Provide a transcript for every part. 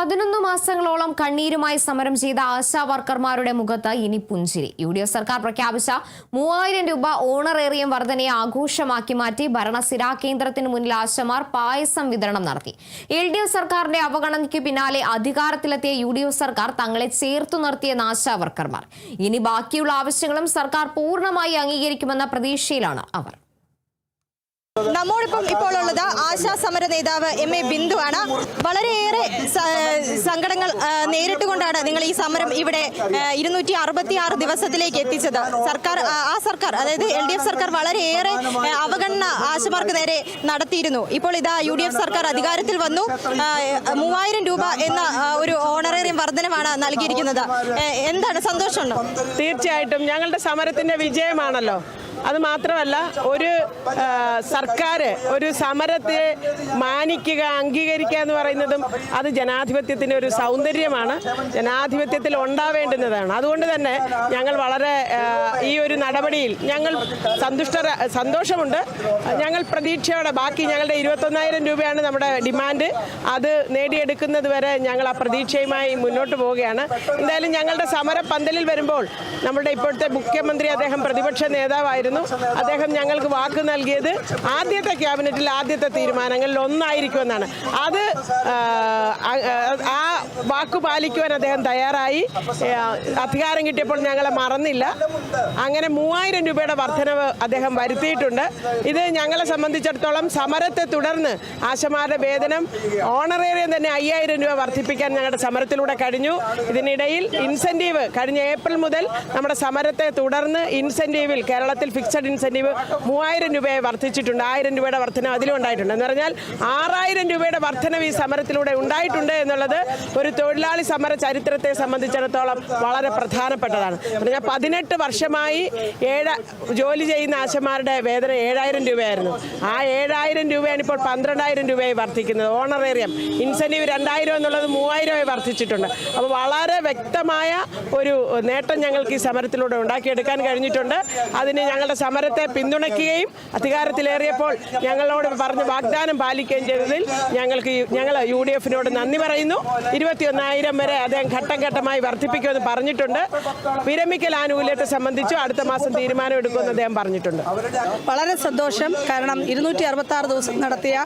11 മാസങ്ങളോളം കണ്ണീരുമായി സമരം ചെയ്ത ആശാ വർക്കർമാരുടെ മുഖത്ത് ഇനി പുഞ്ചിരി. UDF സർക്കാർ പ്രഖ്യാപിച്ച 3000 രൂപ ഓണറേറിയം വർധനയെ ആഘോഷമാക്കി മാറ്റി ഭരണസിരാ കേന്ദ്രത്തിന് മുന്നിൽ ആശമാർ പായസം വിതരണം നടത്തി. LDF സർക്കാരിന്റെ അവഗണനയ്ക്ക് പിന്നാലെ അധികാരത്തിലെത്തിയ UDF സർക്കാർ തങ്ങളെ ചേർത്തു നിർത്തിയെന്ന് ആശാ വർക്കർമാർ. ഇനി ബാക്കിയുള്ള ആവശ്യങ്ങളും സർക്കാർ പൂർണ്ണമായി അംഗീകരിക്കുമെന്ന പ്രതീക്ഷയിലാണ് അവർ. നമ്മോടൊപ്പം ഇപ്പോൾ ഉള്ളത് ആശാ സമര നേതാവ് MA ബിന്ദു ആണ്. വളരെയേറെ സങ്കടങ്ങൾ നേരിട്ടുകൊണ്ടാണ് നിങ്ങൾ ഈ സമരം ഇവിടെ 266 ദിവസത്തിലേക്ക് എത്തിച്ചത്. സർക്കാർ അതായത് LDF സർക്കാർ വളരെയേറെ അവഗണന ആശമാർക്ക് നേരെ നടത്തിയിരുന്നു. ഇപ്പോൾ ഇതാ UDF സർക്കാർ അധികാരത്തിൽ വന്നു. 3000 രൂപ എന്ന ഒരു ഓണറേറിയം വർധനമാണ് നൽകിയിരിക്കുന്നത്. എന്താണ് സന്തോഷമുണ്ടോ? തീർച്ചയായിട്ടും ഞങ്ങളുടെ സമരത്തിന്റെ വിജയമാണല്ലോ. അത് മാത്രമല്ല, ഒരു സർക്കാർ ഒരു സമരത്തെ മാനിക്കുക, അംഗീകരിക്കുക എന്ന് പറയുന്നതും അത് ജനാധിപത്യത്തിൻ്റെ ഒരു സൗന്ദര്യമാണ്, ജനാധിപത്യത്തിൽ ഉണ്ടാവേണ്ടുന്നതാണ്. അതുകൊണ്ട് തന്നെ ഞങ്ങൾ വളരെ ഈ ഒരു നടപടിയിൽ ഞങ്ങൾ സന്തോഷമുണ്ട്. ഞങ്ങൾ പ്രതീക്ഷയോടെ ബാക്കി ഞങ്ങളുടെ 21,000 രൂപയാണ് നമ്മുടെ ഡിമാൻഡ്. അത് നേടിയെടുക്കുന്നത് വരെ ഞങ്ങൾ ആ പ്രതീക്ഷയുമായി മുന്നോട്ട് പോവുകയാണ്. എന്തായാലും ഞങ്ങളുടെ സമര പന്തലിൽ വരുമ്പോൾ നമ്മുടെ ഇപ്പോഴത്തെ മുഖ്യമന്ത്രി, അദ്ദേഹം പ്രതിപക്ഷ നേതാവായിരുന്നു. അദ്ദേഹം ഞങ്ങൾക്ക് വാക്ക് നൽകിയത് ആദ്യത്തെ ക്യാബിനറ്റിൽ ആദ്യത്തെ തീരുമാനങ്ങളിൽ ഒന്നായിരിക്കുമെന്നാണ്. അത് ആ വാക്ക് പാലിക്കുവാൻ അദ്ദേഹം തയ്യാറായി. അധികാരം കിട്ടിയപ്പോൾ ഞങ്ങളെ മറന്നില്ല. അങ്ങനെ 3000 രൂപയുടെ വർധനവ് അദ്ദേഹം വരുത്തിയിട്ടുണ്ട്. ഇത് ഞങ്ങളെ സംബന്ധിച്ചിടത്തോളം സമരത്തെ തുടർന്ന് ആശമാരുടെ വേതനം ഓണറേറിയം തന്നെ 5000 രൂപ വർദ്ധിപ്പിക്കാൻ ഞങ്ങളുടെ സമരത്തിലൂടെ കഴിഞ്ഞു. ഇതിനിടയിൽ ഇൻസെൻറ്റീവ് കഴിഞ്ഞ ഏപ്രിൽ മുതൽ നമ്മുടെ സമരത്തെ തുടർന്ന് ഇൻസെൻറ്റീവിൽ കേരളത്തിൽ ഫിക്സഡ് ഇൻസെൻറ്റീവ് 3000 രൂപയെ വർദ്ധിച്ചിട്ടുണ്ട്. 1000 രൂപയുടെ വർധന അതിലും ഉണ്ടായിട്ടുണ്ട്. എന്ന് പറഞ്ഞാൽ 6000 രൂപയുടെ വർധനവ് ഈ സമരത്തിലൂടെ ഉണ്ടായിട്ടുണ്ട് എന്നുള്ളത് ഒരു തൊഴിലാളി സമര ചരിത്രത്തെ സംബന്ധിച്ചിടത്തോളം വളരെ പ്രധാനപ്പെട്ടതാണ്. പറഞ്ഞാൽ 18 വർഷമായി ജോലി ചെയ്യുന്ന ആശമാരുടെ വേതനം 7000 രൂപയായിരുന്നു. ആ 7000 രൂപയാണ് ഇപ്പോൾ 12000 രൂപയായി വർദ്ധിക്കുന്നത്. ഓണറേറിയം ഇൻസെൻറ്റീവ് 2000 എന്നുള്ളത് 3000 വർദ്ധിച്ചിട്ടുണ്ട്. അപ്പോൾ വളരെ വ്യക്തമായ ഒരു നേട്ടം ഞങ്ങൾക്ക് ഈ സമരത്തിലൂടെ ഉണ്ടാക്കിയെടുക്കാൻ കഴിഞ്ഞിട്ടുണ്ട്. അതിന് ഞങ്ങളുടെ സമരത്തെ പിന്തുണയ്ക്കുകയും അധികാരത്തിലേറിയപ്പോൾ ഞങ്ങളോട് പറഞ്ഞ വാഗ്ദാനം പാലിക്കുകയും ചെയ്തതിൽ ഞങ്ങൾ UDF-നോട് നന്ദി പറയുന്നു. 21,000 വരെ അദ്ദേഹം ഘട്ടം ഘട്ടമായി വർദ്ധിപ്പിക്കുമെന്ന് പറഞ്ഞിട്ടുണ്ട്. വിരമിക്കൽ ആനുകൂല്യത്തെ സംബന്ധിച്ച് അടുത്ത മാസം തീരുമാനം എടുക്കുമെന്ന് അദ്ദേഹം പറഞ്ഞിട്ടുണ്ട്. വളരെ സന്തോഷം. കാരണം 266 ദിവസം നടത്തിയ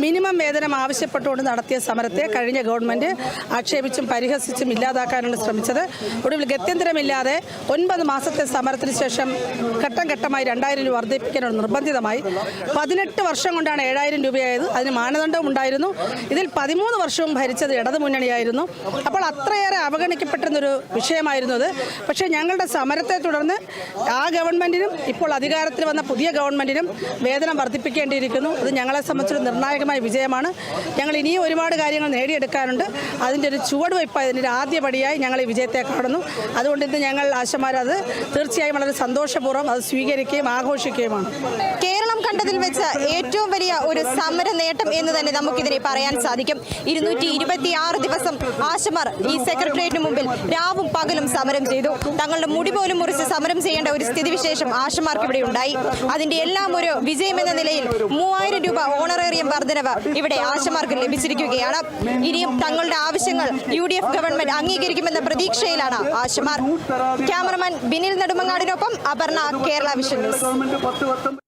മിനിമം വേതനം ആവശ്യപ്പെട്ടുകൊണ്ട് നടത്തിയ സമരത്തെ കഴിഞ്ഞ ഗവൺമെൻറ് ആക്ഷേപിച്ചും പരിഹസിച്ചും ഇല്ലാതാക്കാനാണ് ശ്രമിച്ചത്. ഒടുവിൽ ഗത്യന്തരമില്ലാതെ 9 മാസത്തെ സമരത്തിന് ശേഷം ഘട്ടം ഘട്ടമായി 2000 രൂപ വർദ്ധിപ്പിക്കാനുള്ള നിർബന്ധിതമായി. 18 വർഷം കൊണ്ടാണ് 7000 രൂപയായത്. അതിന് മാനദണ്ഡവും ഉണ്ടായിരുന്നു. ഇതിൽ 13 വർഷവും ഭരിച്ചത് ഇടതു മുന്നണിയായിരുന്നു. അപ്പോൾ അത്രയേറെ അവഗണിക്കപ്പെട്ടുന്നൊരു വിഷയമായിരുന്നു അത്. പക്ഷേ ഞങ്ങളുടെ സമരത്തെ തുടർന്ന് ആ ഗവൺമെൻറ്റിനും ഇപ്പോൾ അധികാരത്തിൽ വന്ന പുതിയ ഗവൺമെൻറ്റിനും വേതനം വർദ്ധിപ്പിക്കേണ്ടിയിരിക്കുന്നു. ഇത് ഞങ്ങളെ സംബന്ധിച്ചൊരു നിർണായകമായ വിജയമാണ്. ഞങ്ങൾ ഇനിയും ഒരുപാട് കാര്യങ്ങൾ നേടിയെടുക്കാനുണ്ട്. അതിൻ്റെ ഒരു ചുവടുവയ്പ്, അതിൻ്റെ ഒരു ആദ്യപടിയായി ഞങ്ങൾ ഈ വിജയത്തെ കാണുന്നു. അതുകൊണ്ട് ഇന്ന് ഞങ്ങൾ ആശമാരത് തീർച്ചയായും വളരെ സന്തോഷപൂർവ്വം അത് സ്വീകരിക്കുകയും ആഘോഷിക്കുകയുമാണ്. കേരളം കണ്ടതിൽ വെച്ച് ഏറ്റവും വലിയ ഒരു സമര നേട്ടം എന്ന് തന്നെ നമുക്കിതിനെ പറയാൻ സാധിക്കും. 226 ദിവസം ആശമാർ ഈ സെക്രട്ടേറിയറ്റിന് മുമ്പിൽ രാവും പകലും സമരം ചെയ്തു. തങ്ങളുടെ മുടി പോലും മുറിച്ച് സമരം ചെയ്യേണ്ട ഒരു സ്ഥിതിവിശേഷം ആശമാർക്ക് ഇവിടെ ഉണ്ടായി. അതിന്റെ എല്ലാം ഒരു വിജയമെന്ന നിലയിൽ 3000 രൂപ ഓണറേറിയം വർധനവ് ഇവിടെ ആശമാർക്ക് ലഭിച്ചിരിക്കുകയാണ്. ഇനിയും തങ്ങളുടെ ആവശ്യങ്ങൾ UDF ഗവൺമെന്റ് അംഗീകരിക്കുമെന്ന പ്രതീക്ഷയിലാണ് ആശമാർ. ക്യാമറമാൻ ബിനിൽ നെടുമങ്ങാടിനൊപ്പം അപർണ, കേരള വിഷൻ ന്യൂസ്.